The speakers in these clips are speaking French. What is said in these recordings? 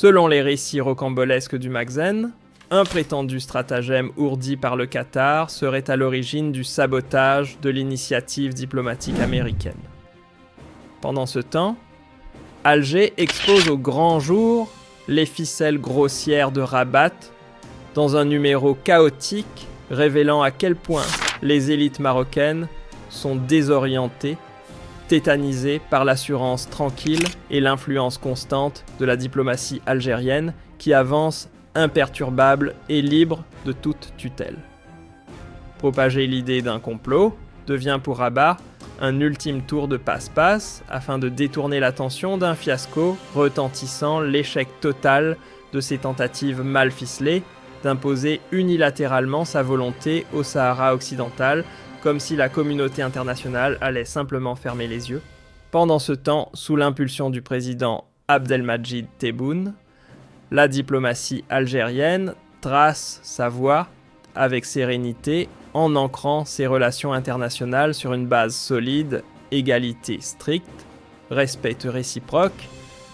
Selon les récits rocambolesques du Magazine, un prétendu stratagème ourdi par le Qatar serait à l'origine du sabotage de l'initiative diplomatique américaine. Pendant ce temps, Alger expose au grand jour les ficelles grossières de Rabat dans un numéro chaotique révélant à quel point les élites marocaines sont désorientées, tétanisées par l'assurance tranquille et l'influence constante de la diplomatie algérienne qui avance imperturbable et libre de toute tutelle. Propager l'idée d'un complot devient pour Rabat un ultime tour de passe-passe afin de détourner l'attention d'un fiasco retentissant l'échec total de ses tentatives mal ficelées d'imposer unilatéralement sa volonté au Sahara occidental, comme si la communauté internationale allait simplement fermer les yeux. Pendant ce temps, sous l'impulsion du président Abdelmadjid Tebboune, la diplomatie algérienne trace sa voie avec sérénité en ancrant ses relations internationales sur une base solide, égalité stricte, respect réciproque,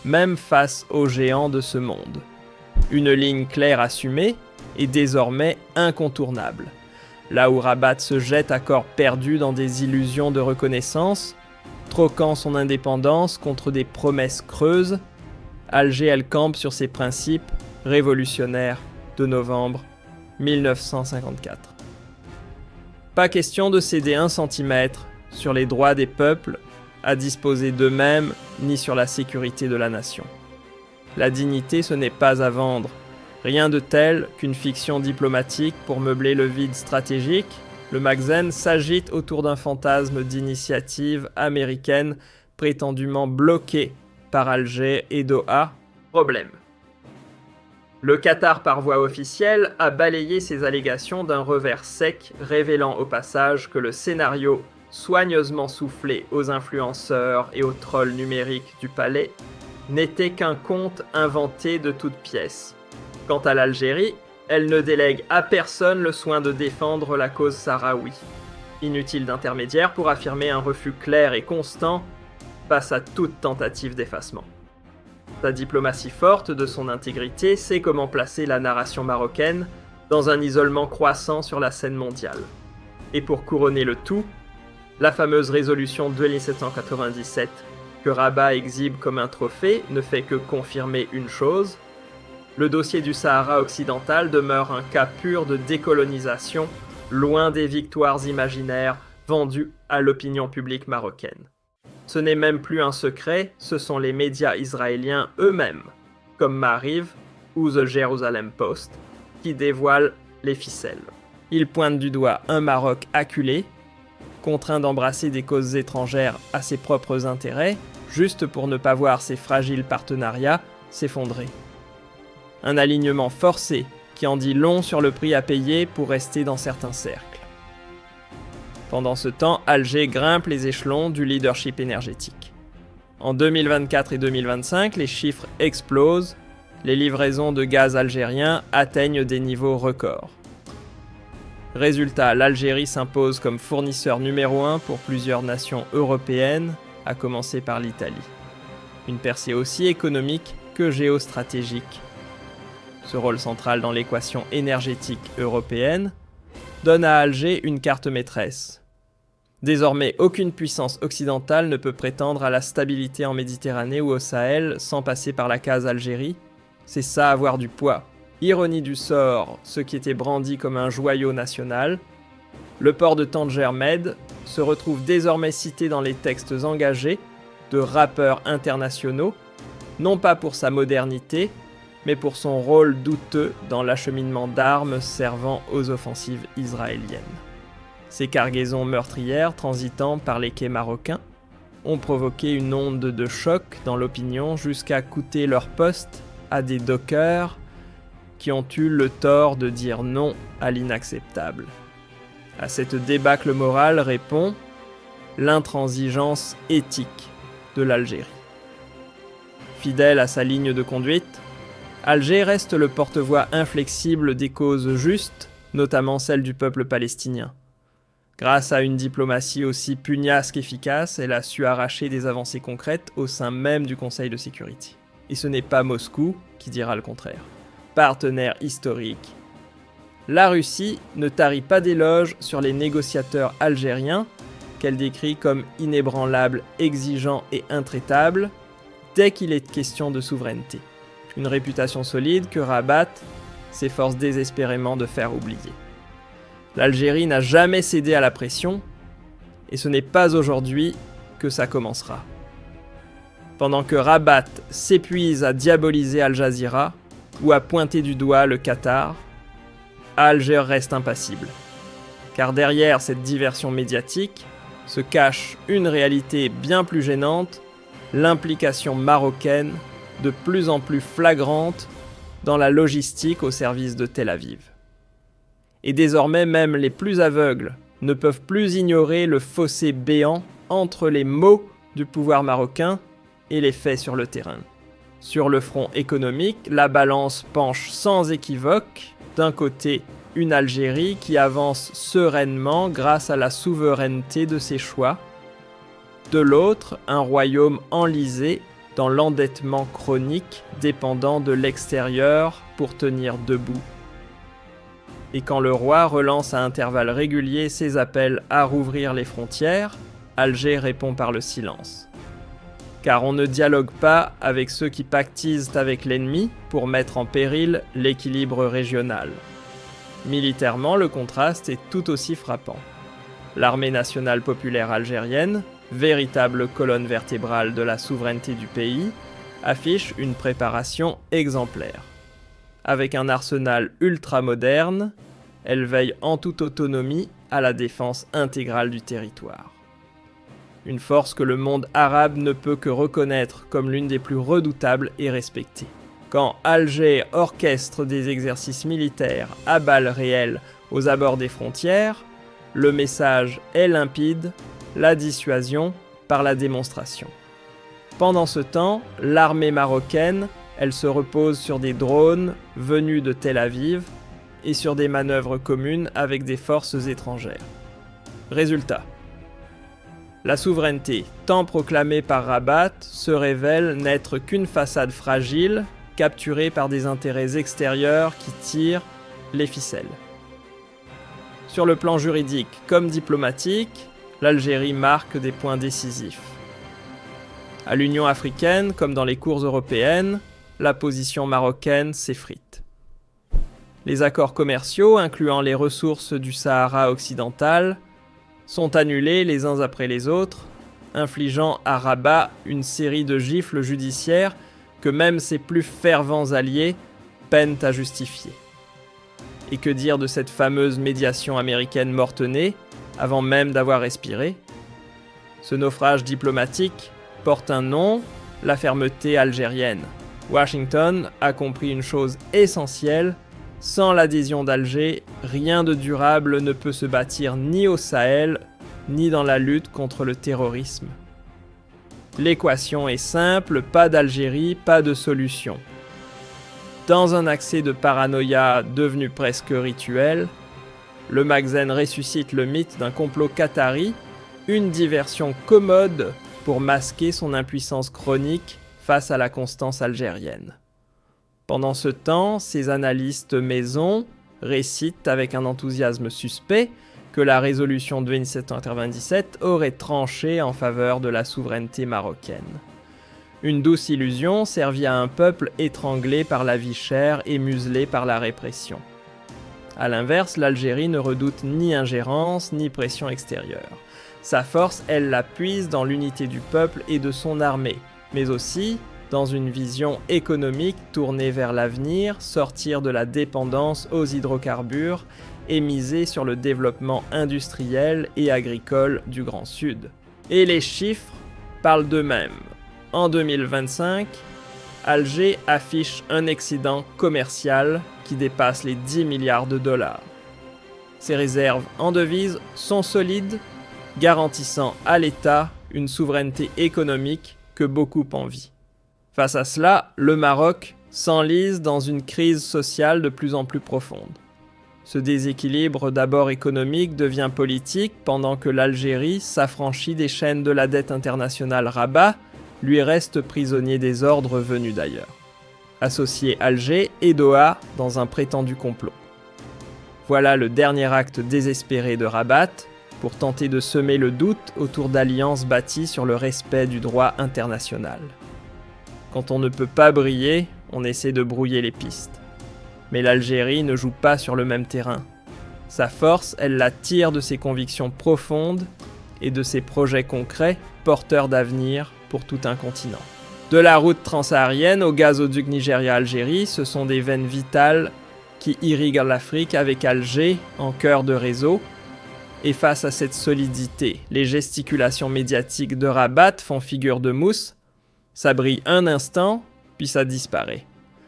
même face aux géants de ce monde. Une ligne claire assumée est désormais incontournable. Là où Rabat se jette à corps perdu dans des illusions de reconnaissance, troquant son indépendance contre des promesses creuses, Alger elle campe sur ses principes révolutionnaires de novembre 1954. Pas question de céder 1 centimètre sur les droits des peuples à disposer d'eux-mêmes ni sur la sécurité de la nation. La dignité, ce n'est pas à vendre. Rien de tel qu'une fiction diplomatique pour meubler le vide stratégique. Le Magazine s'agite autour d'un fantasme d'initiative américaine prétendument bloquée par Alger et Doha. Problème. Le Qatar, par voie officielle, a balayé ces allégations d'un revers sec, révélant au passage que le scénario soigneusement soufflé aux influenceurs et aux trolls numériques du palais n'était qu'un conte inventé de toutes pièces. Quant à l'Algérie, elle ne délègue à personne le soin de défendre la cause sahraoui. Inutile d'intermédiaire pour affirmer un refus clair et constant face à toute tentative d'effacement. Sa diplomatie forte de son intégrité sait comment placer la narration marocaine dans un isolement croissant sur la scène mondiale. Et pour couronner le tout, la fameuse résolution de 1797 que Rabat exhibe comme un trophée ne fait que confirmer une chose: le dossier du Sahara occidental demeure un cas pur de décolonisation, loin des victoires imaginaires vendues à l'opinion publique marocaine. Ce n'est même plus un secret, ce sont les médias israéliens eux-mêmes, comme Maariv ou The Jerusalem Post, qui dévoilent les ficelles. Ils pointent du doigt un Maroc acculé, contraint d'embrasser des causes étrangères à ses propres intérêts, juste pour ne pas voir ses fragiles partenariats s'effondrer. Un alignement forcé qui en dit long sur le prix à payer pour rester dans certains cercles. Pendant ce temps, Alger grimpe les échelons du leadership énergétique. En 2024 et 2025, les chiffres explosent, les livraisons de gaz algérien atteignent des niveaux records. Résultat, l'Algérie s'impose comme fournisseur numéro 1 pour plusieurs nations européennes, à commencer par l'Italie. Une percée aussi économique que géostratégique. Ce rôle central dans l'équation énergétique européenne donne à Alger une carte maîtresse. Désormais, aucune puissance occidentale ne peut prétendre à la stabilité en Méditerranée ou au Sahel sans passer par la case Algérie. C'est ça avoir du poids. Ironie du sort, ce qui était brandi comme un joyau national, le port de Tanger Med se retrouve désormais cité dans les textes engagés de rappeurs internationaux, non pas pour sa modernité, mais pour son rôle douteux dans l'acheminement d'armes servant aux offensives israéliennes. Ces cargaisons meurtrières transitant par les quais marocains ont provoqué une onde de choc dans l'opinion jusqu'à coûter leur poste à des dockers qui ont eu le tort de dire non à l'inacceptable. À cette débâcle morale répond l'intransigeance éthique de l'Algérie. Fidèle à sa ligne de conduite, Alger reste le porte-voix inflexible des causes justes, notamment celle du peuple palestinien. Grâce à une diplomatie aussi pugnace qu'efficace, elle a su arracher des avancées concrètes au sein même du Conseil de sécurité. Et ce n'est pas Moscou qui dira le contraire. Partenaire historique. La Russie ne tarit pas d'éloges sur les négociateurs algériens, qu'elle décrit comme inébranlables, exigeants et intraitables, dès qu'il est question de souveraineté. Une réputation solide que Rabat s'efforce désespérément de faire oublier. L'Algérie n'a jamais cédé à la pression, et ce n'est pas aujourd'hui que ça commencera. Pendant que Rabat s'épuise à diaboliser Al Jazeera ou à pointer du doigt le Qatar, Alger reste impassible. Car derrière cette diversion médiatique se cache une réalité bien plus gênante, l'implication marocaine de plus en plus flagrante dans la logistique au service de Tel Aviv. Et désormais même les plus aveugles ne peuvent plus ignorer le fossé béant entre les mots du pouvoir marocain et les faits sur le terrain. Sur le front économique, la balance penche sans équivoque. D'un côté, une Algérie qui avance sereinement grâce à la souveraineté de ses choix. De l'autre, un royaume enlisé dans l'endettement chronique dépendant de l'extérieur pour tenir debout. Et quand le roi relance à intervalles réguliers ses appels à rouvrir les frontières, Alger répond par le silence. Car on ne dialogue pas avec ceux qui pactisent avec l'ennemi pour mettre en péril l'équilibre régional. Militairement, le contraste est tout aussi frappant. L'armée nationale populaire algérienne, véritable colonne vertébrale de la souveraineté du pays, affiche une préparation exemplaire. Avec un arsenal ultra-moderne, elle veille en toute autonomie à la défense intégrale du territoire. Une force que le monde arabe ne peut que reconnaître comme l'une des plus redoutables et respectées. Quand Alger orchestre des exercices militaires à balles réelles aux abords des frontières, le message est limpide, la dissuasion par la démonstration. Pendant ce temps, l'armée marocaine, elle se repose sur des drones venus de Tel Aviv et sur des manœuvres communes avec des forces étrangères. Résultat. La souveraineté, tant proclamée par Rabat, se révèle n'être qu'une façade fragile, capturée par des intérêts extérieurs qui tirent les ficelles. Sur le plan juridique comme diplomatique, l'Algérie marque des points décisifs. À l'Union africaine, comme dans les cours européennes, la position marocaine s'effrite. Les accords commerciaux, incluant les ressources du Sahara occidental, sont annulés les uns après les autres, infligeant à Rabat une série de gifles judiciaires que même ses plus fervents alliés peinent à justifier. Et que dire de cette fameuse médiation américaine morte-née, avant même d'avoir respiré? Ce naufrage diplomatique porte un nom, la fermeté algérienne. Washington a compris une chose essentielle, sans l'adhésion d'Alger, rien de durable ne peut se bâtir ni au Sahel, ni dans la lutte contre le terrorisme. L'équation est simple, pas d'Algérie, pas de solution. Dans un accès de paranoïa devenu presque rituel, le Magzen ressuscite le mythe d'un complot qatari, une diversion commode pour masquer son impuissance chronique face à la constance algérienne. Pendant ce temps, ces analystes maison récitent avec un enthousiasme suspect que la résolution de 1797 aurait tranché en faveur de la souveraineté marocaine. Une douce illusion servie à un peuple étranglé par la vie chère et muselé par la répression. A l'inverse, l'Algérie ne redoute ni ingérence ni pression extérieure. Sa force, elle la puise dans l'unité du peuple et de son armée, mais aussi dans une vision économique tournée vers l'avenir, sortir de la dépendance aux hydrocarbures et miser sur le développement industriel et agricole du Grand Sud. Et les chiffres parlent d'eux-mêmes. En 2025, Alger affiche un excédent commercial qui dépasse les 10 milliards de dollars. Ses réserves en devises sont solides, garantissant à l'État une souveraineté économique que beaucoup envient. Face à cela, le Maroc s'enlise dans une crise sociale de plus en plus profonde. Ce déséquilibre d'abord économique devient politique pendant que l'Algérie s'affranchit des chaînes de la dette internationale Rabat lui reste prisonnier des ordres venus d'ailleurs, associé Alger et Doha dans un prétendu complot. Voilà le dernier acte désespéré de Rabat pour tenter de semer le doute autour d'alliances bâties sur le respect du droit international. Quand on ne peut pas briller, on essaie de brouiller les pistes. Mais l'Algérie ne joue pas sur le même terrain. Sa force, elle la tire de ses convictions profondes et de ses projets concrets, porteurs d'avenir pour tout un continent. De la route transsaharienne au gazoduc Nigeria-Algérie, ce sont des veines vitales qui irriguent l'Afrique avec Alger en cœur de réseau. Et face à cette solidité, les gesticulations médiatiques de Rabat font figure de mousse. Ça brille un instant, puis ça disparaît.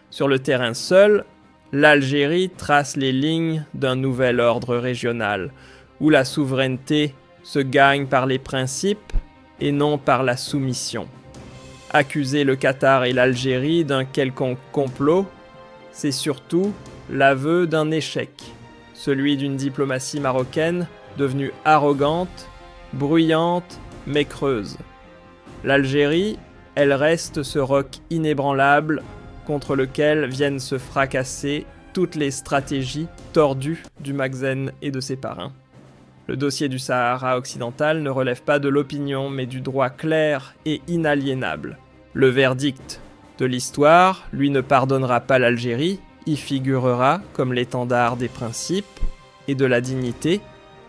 Sur le terrain seul, l'Algérie trace les lignes d'un nouvel ordre régional, où la souveraineté se gagne par les principes et non par la soumission. Accuser le Qatar et l'Algérie d'un quelconque complot, c'est surtout l'aveu d'un échec, celui d'une diplomatie marocaine devenue arrogante, bruyante, mais creuse. L'Algérie, elle reste ce roc inébranlable contre lequel viennent se fracasser toutes les stratégies tordues du Magzen et de ses parrains. Le dossier du Sahara occidental ne relève pas de l'opinion, mais du droit clair et inaliénable. Le verdict de l'histoire, lui, ne pardonnera pas l'Algérie, y figurera comme l'étendard des principes et de la dignité,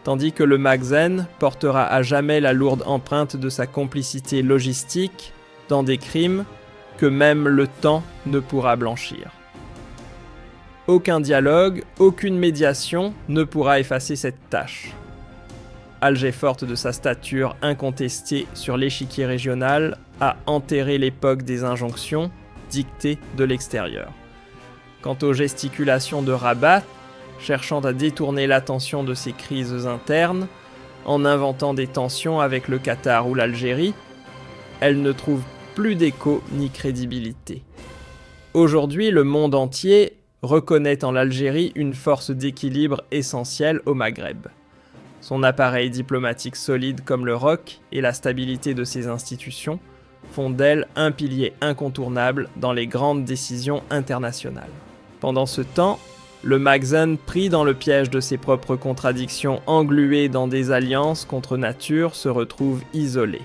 tandis que le Magzen portera à jamais la lourde empreinte de sa complicité logistique dans des crimes que même le temps ne pourra blanchir. Aucun dialogue, aucune médiation ne pourra effacer cette tâche. Alger, forte de sa stature incontestée sur l'échiquier régional, a enterré l'époque des injonctions dictées de l'extérieur. Quant aux gesticulations de Rabat, cherchant à détourner l'attention de ces crises internes, en inventant des tensions avec le Qatar ou l'Algérie, elles ne trouvent plus d'écho ni crédibilité. Aujourd'hui, le monde entier reconnaît en l'Algérie une force d'équilibre essentielle au Maghreb. Son appareil diplomatique solide comme le roc et la stabilité de ses institutions font d'elle un pilier incontournable dans les grandes décisions internationales. Pendant ce temps, le Magzen, pris dans le piège de ses propres contradictions engluées dans des alliances contre nature, se retrouve isolé.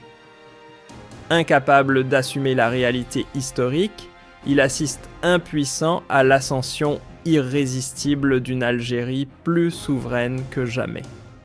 Incapable d'assumer la réalité historique, il assiste impuissant à l'ascension irrésistible d'une Algérie plus souveraine que jamais.